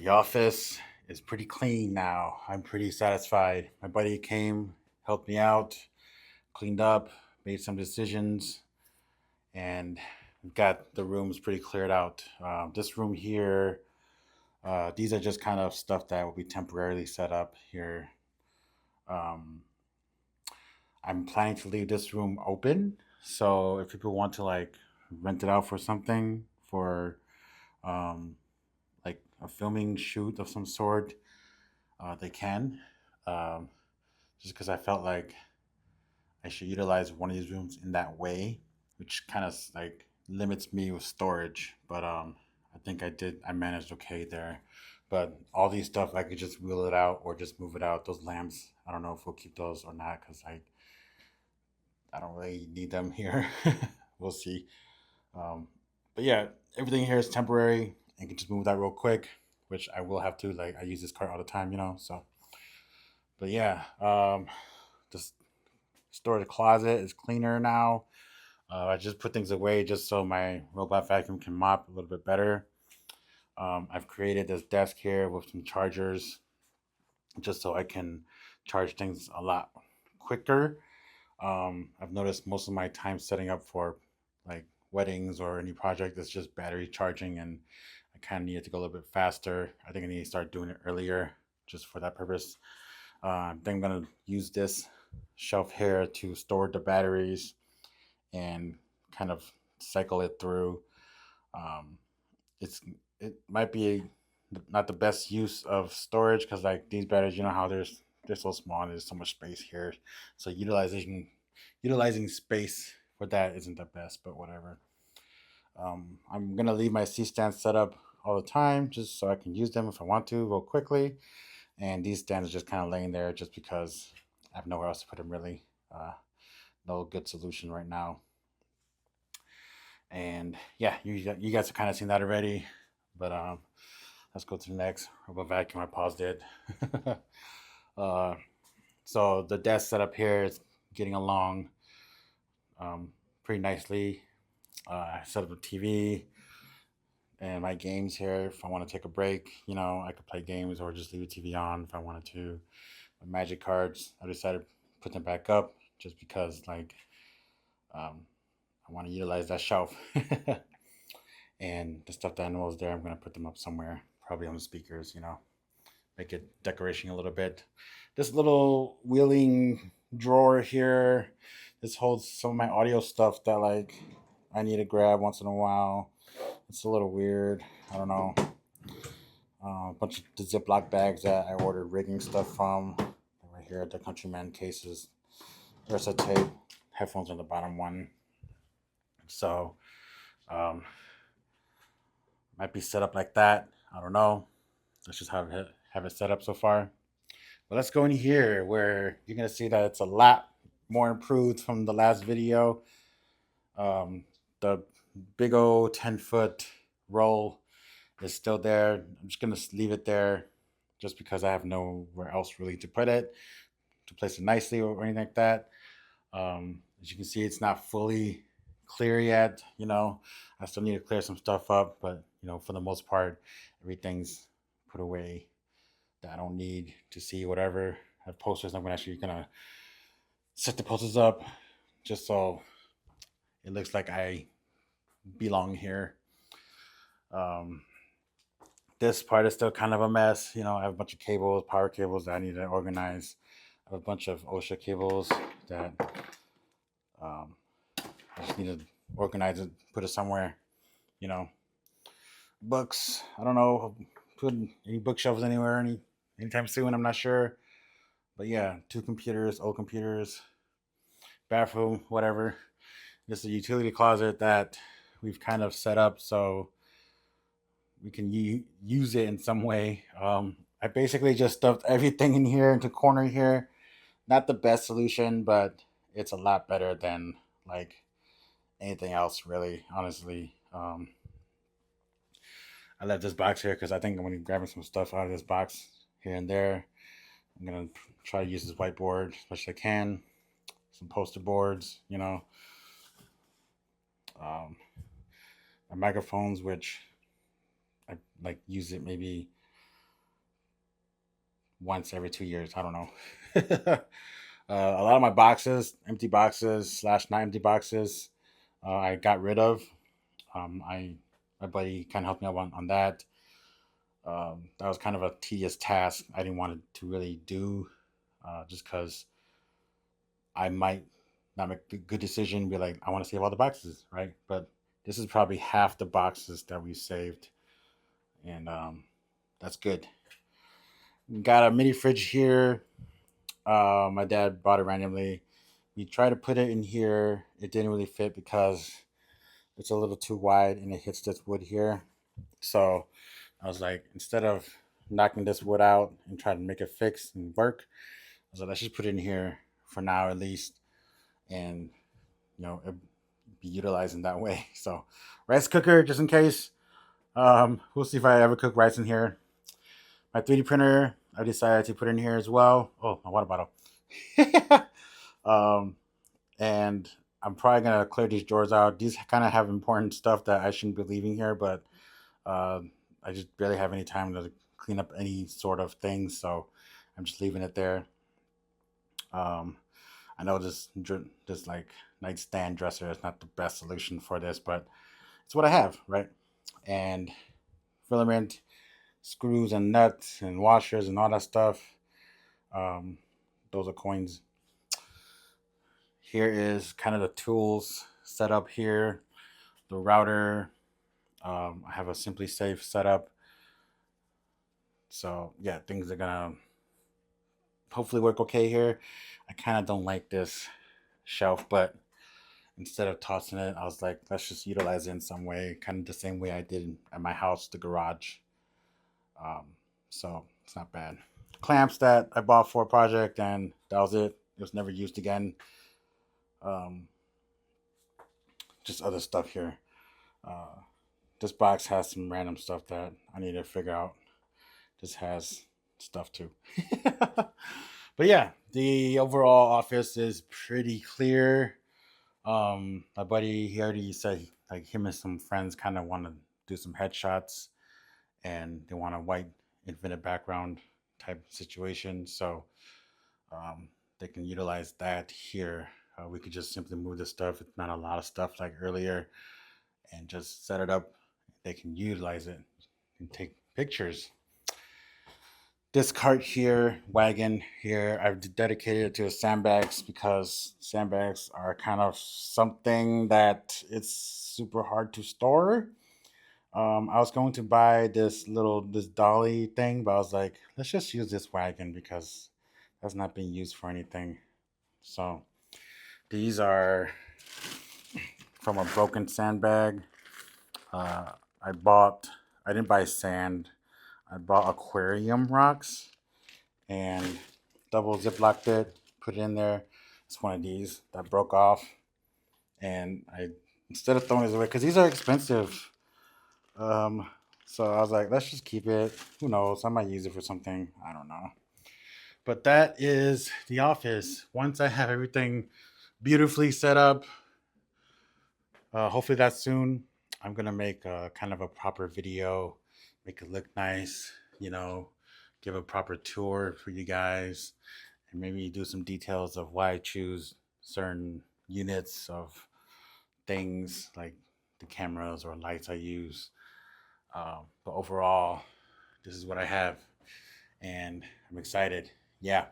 The office is pretty clean now. I'm pretty satisfied. My buddy came, helped me out, cleaned up, made some decisions, and got the rooms pretty cleared out. This room here, these are just kind of stuff that will be temporarily set up here. Um, I'm planning to leave this room open, so if people want to like rent it out for something, for um, like a filming shoot of some sort, they can. Um, just because I felt like I should utilize one of these rooms in that way, which kind of like limits me with storage. But I think I managed okay there. But all these stuff, I could just wheel it out or just move it out. Those lamps, I don't know if we'll keep those or not because I don't really need them here. We'll see. Um, but yeah, everything here is temporary and can just move that real quick, which I will have to. Like I use this cart all the time, so. But yeah, the storage closet is cleaner now. I just put things away just so my robot vacuum can mop a little bit better. I've created this desk here with some chargers just so I can charge things a lot quicker. I've noticed most of my time setting up for like weddings or any project is just battery charging, and I kind of need it to go a little bit faster. I think I need to start doing it earlier just for that purpose. I think I'm gonna use this shelf here to store the batteries and kind of cycle it through. Um, it's it might be not the best use of storage because like these batteries, you know how they're so small and there's so much space here. So utilizing space for that isn't the best, but whatever. I'm gonna leave my C stands set up all the time just so I can use them if I want to real quickly. And these stands are just kind of laying there just because I have nowhere else to put them really. No good solution right now. And yeah, you guys have kind of seen that already. But let's go to the next. Robot vacuum. I paused it. uh, so the desk setup here is getting along pretty nicely. I set up a TV and my games here. If I want to take a break, I could play games or just leave the TV on if I wanted to. My magic cards, I decided to put them back up just because like um, I want to utilize that shelf. And the stuffed animals there, I'm gonna put them up somewhere, probably on the speakers. Make it decoration a little bit. This little wheeling drawer here, this holds some of my audio stuff that like I need to grab once in a while. It's a little weird. I don't know. A bunch of the Ziploc bags that I ordered rigging stuff from. Right here at the Countryman cases. Versa tape. Headphones on the bottom one. So um, might be set up like that. I don't know. Let's just have it set up so far. But let's go in here where you're gonna see that it's a lot more improved from the last video. The big old 10-foot roll is still there. I'm just gonna leave it there just because I have nowhere else really to put it, to place it nicely or anything like that. As you can see, it's not fully clear yet. I still need to clear some stuff up, but for the most part, everything's put away that I don't need to see. Whatever I have posters, I'm actually gonna set the posters up just so it looks like I belong here. Um, this part is still kind of a mess. I have a bunch of cables, power cables that I need to organize. I have a bunch of OSHA cables that um, I just need to organize it, put it somewhere. You know, books. I don't know, put any bookshelves anywhere anytime soon. I'm not sure, but yeah, two computers, old computers, bathroom, whatever. This is a utility closet that we've kind of set up so we can use it in some way. I basically just stuffed everything in here into corner here. Not the best solution, but it's a lot better than like anything else, really. Honestly, I left this box here because I think I'm gonna be grabbing some stuff out of this box here and there. I'm gonna try to use this whiteboard as much as I can. Some poster boards, um, my microphones, which I like use it maybe. once every 2 years. I don't know. A lot of my boxes, empty boxes slash not empty boxes, I got rid of. I My buddy kind of helped me out on that. That was kind of a tedious task. I didn't want to really do, just because I might not make a good decision. Be like, I want to save all the boxes, right? But this is probably half the boxes that we saved, and that's good. Got a mini fridge here. My dad bought it randomly. We tried to put it in here. It didn't really fit because it's a little too wide and it hits this wood here. So I was like, instead of knocking this wood out and trying to make it fix and work, I was like, let's just put it in here for now at least, and it be utilized in that way. So rice cooker just in case. We'll see if I ever cook rice in here. My 3D printer, I decided to put in here as well. Oh, my water bottle. um, and I'm probably gonna clear these drawers out. These kind of have important stuff that I shouldn't be leaving here, but uh, I just barely have any time to clean up any sort of things, so I'm just leaving it there. Um, I know this like nightstand dresser is not the best solution for this, but it's what I have, right? And filament, screws and nuts and washers and all that stuff. Um, those are coins. Here is kind of the tools set up here. The router. I have a Simply Safe setup. So yeah, things are gonna hopefully work okay here. I kind of don't like this shelf, but instead of tossing it, I was like, let's just utilize it in some way, kind of the same way I did at my house, the garage. Um, so it's not bad. Clamps that I bought for a project, and that was it. It was never used again. Um, just other stuff here. Uh, this box has some random stuff that I need to figure out. This has stuff too. But yeah, the overall office is pretty clear. My buddy, he already said like him and some friends kind of want to do some headshots, and they want a white infinite background type situation. So um, they can utilize that here. We could just simply move the stuff. It's not a lot of stuff like earlier, and just set it up. They can utilize it and take pictures. This cart here, wagon here, I've dedicated it to sandbags because sandbags are kind of something that it's super hard to store. I was going to buy this dolly thing, but I was like, let's just use this wagon because that's not being used for anything. So these are from a broken sandbag. Uh, I bought. I didn't buy sand. I bought aquarium rocks and double ziplocked it. Put it in there. It's one of these that broke off, and I instead of throwing this away because these are expensive. Um, so I was like, let's just keep it. Who knows? I might use it for something. I don't know. But that is the office. Once I have everything beautifully set up, hopefully that's soon. I'm gonna make a kind of a proper video, make it look nice. You know, give a proper tour for you guys, and maybe do some details of why I choose certain units of things like the cameras or lights I use. But overall, this is what I have, and I'm excited. Yeah.